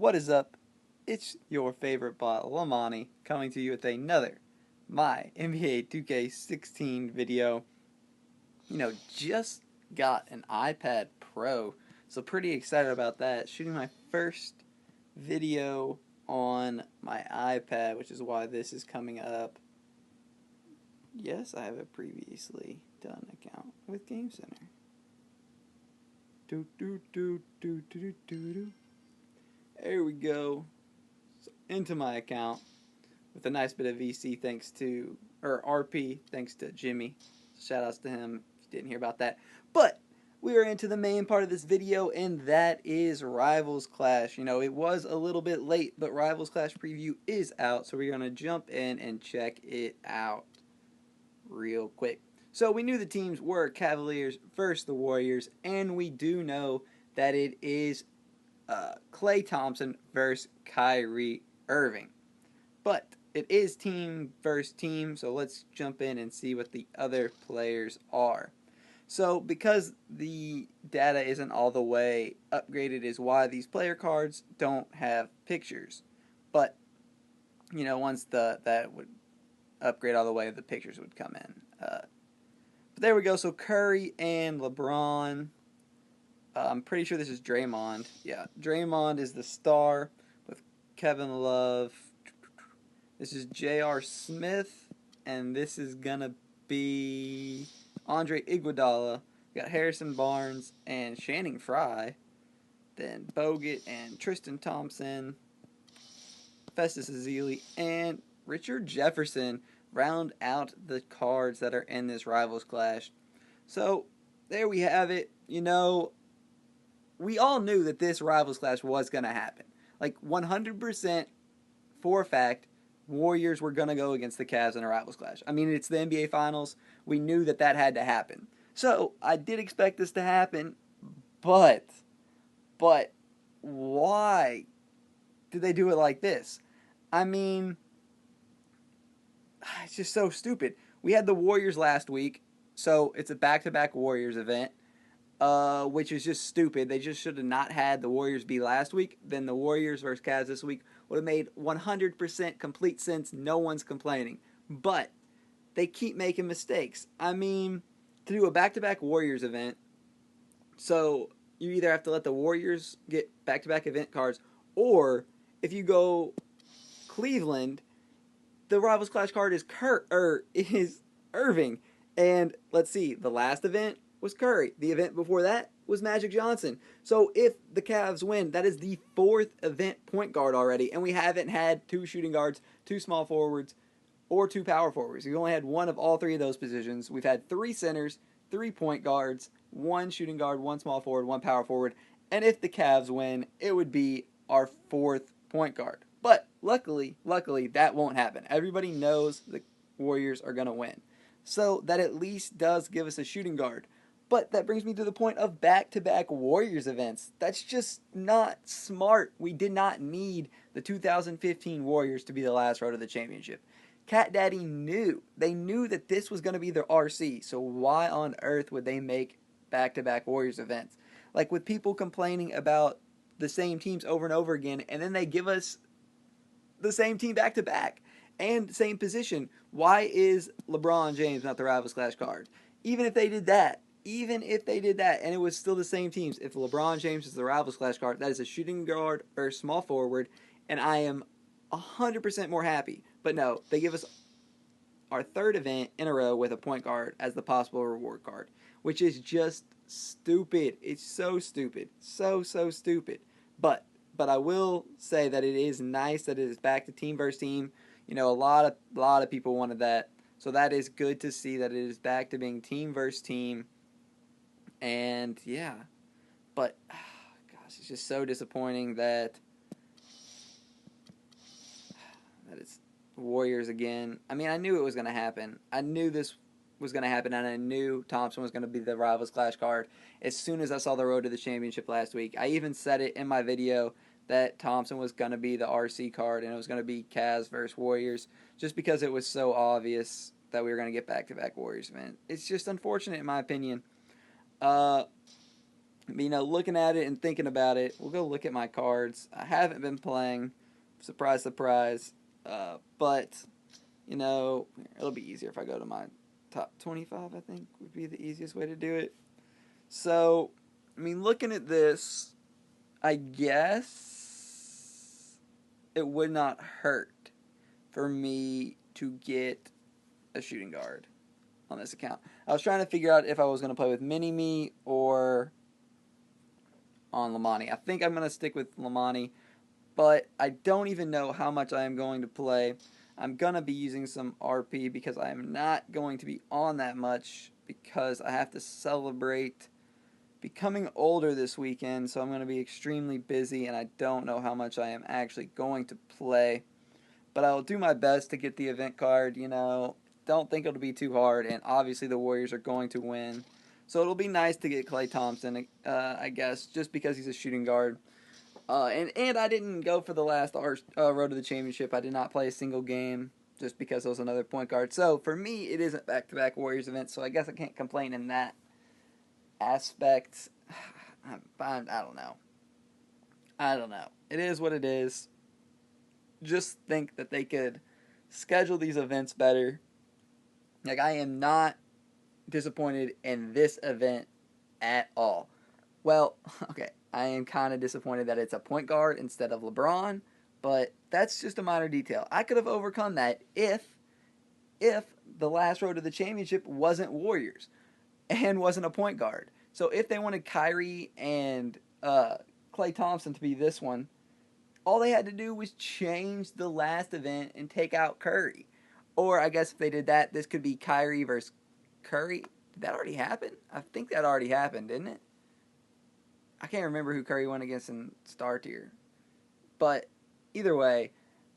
What is up? It's your favorite bot, Lamani, coming to you with another My NBA 2K16 video. Just got an iPad Pro, so pretty excited about that. Shooting my first video on my iPad, which is why this is coming up. Yes, I have a previously done account with Game Center. There we go. So into my account with a nice bit of VC or RP thanks to Jimmy. Shout outs to him if you didn't hear about that. But we are into the main part of this video, and that is Rivals Clash. It was a little bit late, but Rivals Clash preview is out, so we're going to jump in and check it out real quick. So we knew the teams were Cavaliers versus the Warriors, and we do know that it is Klay Thompson versus Kyrie Irving. But it is team versus team, so let's jump in and see what the other players are. So because the data isn't all the way upgraded is why these player cards don't have pictures. But, once that would upgrade all the way, the pictures would come in. But there we go. So Curry and LeBron. I'm pretty sure this is Draymond. Yeah, Draymond is the star with Kevin Love. This is J.R. Smith, and this is going to be Andre Iguodala. We got Harrison Barnes and Channing Frye. Then Bogut and Tristan Thompson. Festus Ezeli and Richard Jefferson round out the cards that are in this Rivals Clash. So, there we have it. We all knew that this Rivals Clash was going to happen. Like, 100% for a fact, Warriors were going to go against the Cavs in a Rivals Clash. I mean, it's the NBA Finals. We knew that had to happen. So, I did expect this to happen, but why did they do it like this? I mean, it's just so stupid. We had the Warriors last week, so it's a back-to-back Warriors event. Which is just stupid. They just should have not had the Warriors be last week. Then the Warriors versus Cavs this week would have made 100% complete sense. No one's complaining. But they keep making mistakes. I mean, to do a back-to-back Warriors event, so you either have to let the Warriors get back-to-back event cards, or if you go Cleveland, the Rivals Clash card is Irving. And let's see, the last event was Curry. The event before that was Magic Johnson. So if the Cavs win, that is the fourth event point guard already, and we haven't had two shooting guards, two small forwards, or two power forwards. We've only had one of all three of those positions. We've had three centers, 3 point guards, one shooting guard, one small forward, one power forward, and if the Cavs win, it would be our fourth point guard. But luckily, that won't happen. Everybody knows the Warriors are going to win. So that at least does give us a shooting guard. But that brings me to the point of back-to-back Warriors events. That's just not smart. We did not need the 2015 Warriors to be the last road to the championship. Cat Daddy knew. They knew that this was going to be their RC. So why on earth would they make back-to-back Warriors events? Like with people complaining about the same teams over and over again, and then they give us the same team back-to-back and same position. Why is LeBron James not the Rivals Clash card? Even if they did that, and it was still the same teams, if LeBron James is the Rivals Clash card, that is a shooting guard or small forward, and I am 100% more happy. But no, they give us our third event in a row with a point guard as the possible reward card, which is just stupid. It's so stupid. So stupid. But I will say that it is nice that it is back to team versus team. A lot of people wanted that. So that is good to see that it is back to being team versus team. And yeah, but gosh, it's just so disappointing that it's Warriors again. I mean, I knew it was going to happen. I knew this was going to happen, and I knew Thompson was going to be the Rivals Clash card as soon as I saw the road to the championship last week. I even said it in my video that Thompson was going to be the RC card, and it was going to be Cavs versus Warriors, just because it was so obvious that we were going to get back-to-back Warriors, man. It's just unfortunate, in my opinion. Looking at it and thinking about it, we'll go look at my cards. I haven't been playing, surprise, surprise. But it'll be easier if I go to my top 25. I think would be the easiest way to do it. So, looking at this, I guess it would not hurt for me to get a shooting guard on this account. I was trying to figure out if I was going to play with Mini-Me or on Lamani. I think I'm going to stick with Lamani, but I don't even know how much I am going to play. I'm going to be using some RP because I am not going to be on that much because I have to celebrate becoming older this weekend, so I'm going to be extremely busy, and I don't know how much I am actually going to play. But I will do my best to get the event card, Don't think it'll be too hard, and obviously the Warriors are going to win. So it'll be nice to get Klay Thompson, I guess, just because he's a shooting guard. And I didn't go for the last Road to the Championship. I did not play a single game just because it was another point guard. So for me, it isn't back-to-back Warriors events, so I guess I can't complain in that aspect. I don't know. It is what it is. Just think that they could schedule these events better. I am not disappointed in this event at all. Well, okay, I am kind of disappointed that it's a point guard instead of LeBron, but that's just a minor detail. I could have overcome that if the last Road to the Championship wasn't Warriors and wasn't a point guard. So if they wanted Kyrie and Klay Thompson to be this one, all they had to do was change the last event and take out Curry. Or I guess if they did that, this could be Kyrie versus Curry. Did that already happen? I think that already happened, didn't it? I can't remember who Curry went against in Star Tier. But either way,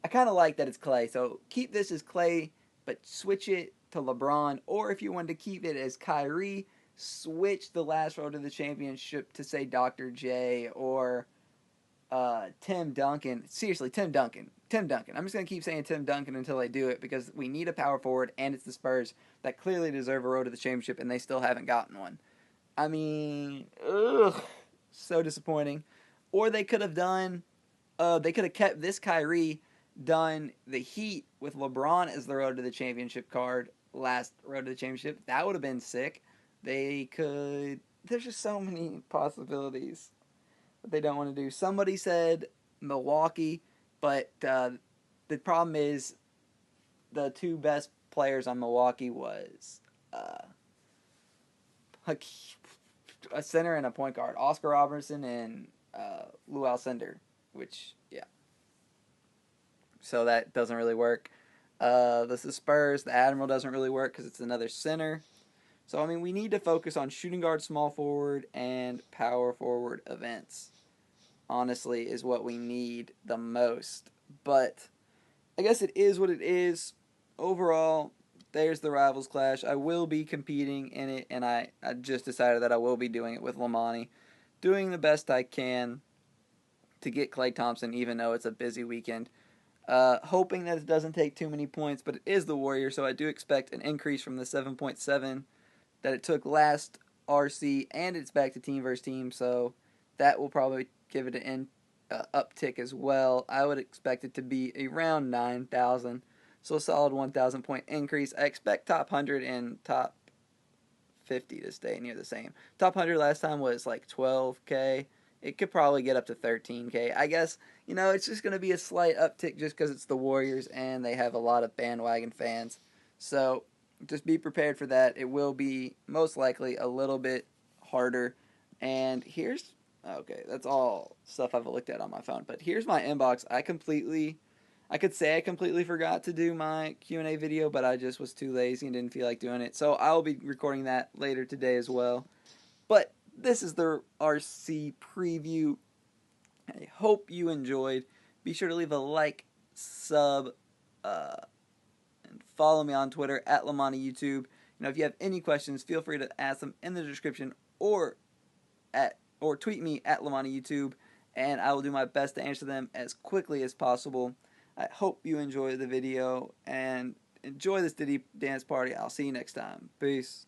I kind of like that it's Klay. So keep this as Klay, but switch it to LeBron. Or if you wanted to keep it as Kyrie, switch the last Road to the Championship to, say, Dr. J or Tim Duncan. Seriously, Tim Duncan. I'm just going to keep saying Tim Duncan until they do it because we need a power forward, and it's the Spurs that clearly deserve a Road to the Championship, and they still haven't gotten one. So disappointing. Or they could have kept this Kyrie, done the Heat with LeBron as the Road to the Championship card, last Road to the Championship. That would have been sick. There's just so many possibilities that they don't want to do. Somebody said Milwaukee, but the problem is the two best players on Milwaukee was a center and a point guard, Oscar Robertson and Lou Alcindor, which, yeah. So that doesn't really work. This is Spurs. The Admiral doesn't really work because it's another center. So, we need to focus on shooting guard, small forward, and power forward events. Honestly, is what we need the most. But I guess it is what it is. Overall, there's the Rivals Clash. I will be competing in it, and I just decided that I will be doing it with Lamani. Doing the best I can to get Klay Thompson, even though it's a busy weekend. Hoping that it doesn't take too many points, but it is the Warriors, so I do expect an increase from the 7.7 that it took last RC, and it's back to team versus team, so that will probably give it an uptick as well. I would expect it to be around 9,000, so a solid 1,000 point increase. I expect top 100 and top 50 to stay near the same. Top 100 last time was like 12K. It could probably get up to 13K. I guess, it's just going to be a slight uptick just because it's the Warriors and they have a lot of bandwagon fans. So just be prepared for that. It will be most likely a little bit harder. And that's all stuff I've looked at on my phone. But here's my inbox. I could say I completely forgot to do my Q&A video, but I just was too lazy and didn't feel like doing it. So I'll be recording that later today as well. But this is the RC preview. I hope you enjoyed. Be sure to leave a like, sub, and follow me on Twitter at LamaniYouTube. If you have any questions, feel free to ask them in the description or tweet me at LamaniYouTube, and I will do my best to answer them as quickly as possible. I hope you enjoy the video and enjoy this Diddy dance party. I'll see you next time. Peace.